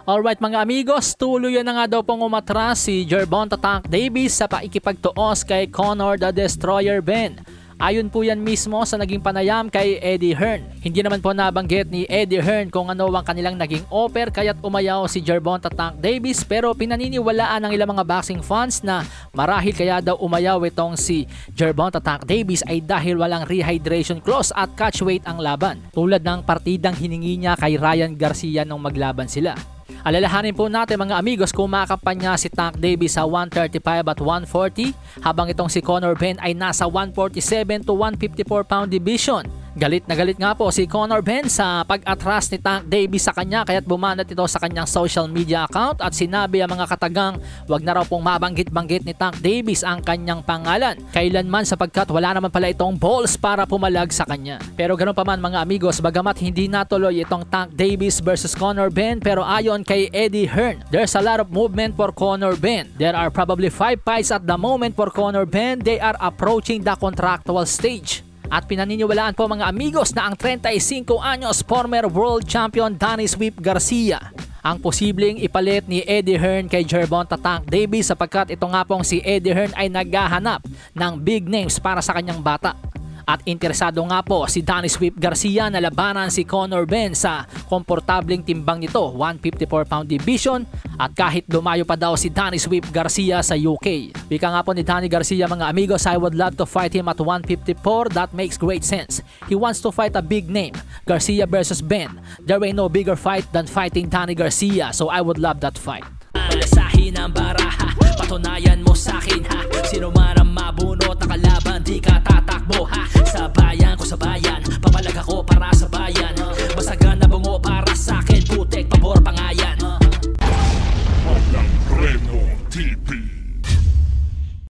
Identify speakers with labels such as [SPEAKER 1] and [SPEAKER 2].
[SPEAKER 1] Alright mga amigos, tuluyan na nga daw pong umatras si Gervonta Tank Davis sa paikipagtuos kay Conor the Destroyer Benn. Ayon po yan mismo sa naging panayam kay Eddie Hearn. Hindi naman po nabanggit ni Eddie Hearn kung ano ang kanilang naging offer kaya't umayaw si Gervonta Tank Davis, pero pinaniniwalaan ng ilang mga boxing fans na marahil kaya daw umayaw itong si Gervonta Tank Davis ay dahil walang rehydration clause at catch weight ang laban. Tulad ng partidang hiningi niya kay Ryan Garcia nung maglaban sila. Alalahanin po natin mga amigos kung makampanya si Tank Davis sa 135 at 140 habang itong si Conor Benn ay nasa 147 to 154 pound division. Galit na galit nga po si Conor Benn sa pag-atras ni Tank Davis sa kanya kaya't bumanat ito sa kanyang social media account at sinabi ang mga katagang wag na raw pong mabanggit-banggit ni Tank Davis ang kanyang pangalan kailanman sapagkat wala naman pala itong balls para pumalag sa kanya. Pero ganoon pa man mga amigos, bagamat hindi natuloy itong Tank Davis versus Conor Benn, pero ayon kay Eddie Hearn, there's a lot of movement for Conor Benn. There are probably 5 fights at the moment for Conor Benn. They are approaching the contractual stage. At pinaniniwalaan po mga amigos na ang 35 anyos former world champion Danny Sweep Garcia ang posibleng ipalit ni Eddie Hearn kay Gervonta Tank Davis sapagkat ito nga pong si Eddie Hearn ay naghahanap ng big names para sa kanyang bata. At interesado nga po si Danny Sweep Garcia na labanan si Conor Benn sa komportableng timbang nito, 154 pound division, at kahit lumayo pa daw si Danny Sweep Garcia sa UK. Wika nga po ni Danny Garcia mga amigos, I would love to fight him at 154, that makes great sense. He wants to fight a big name, Garcia versus Benn. There ain't no bigger fight than fighting Danny Garcia, so I would love that fight. Alasahin ang baraha, patunayan mo sa'kin ha.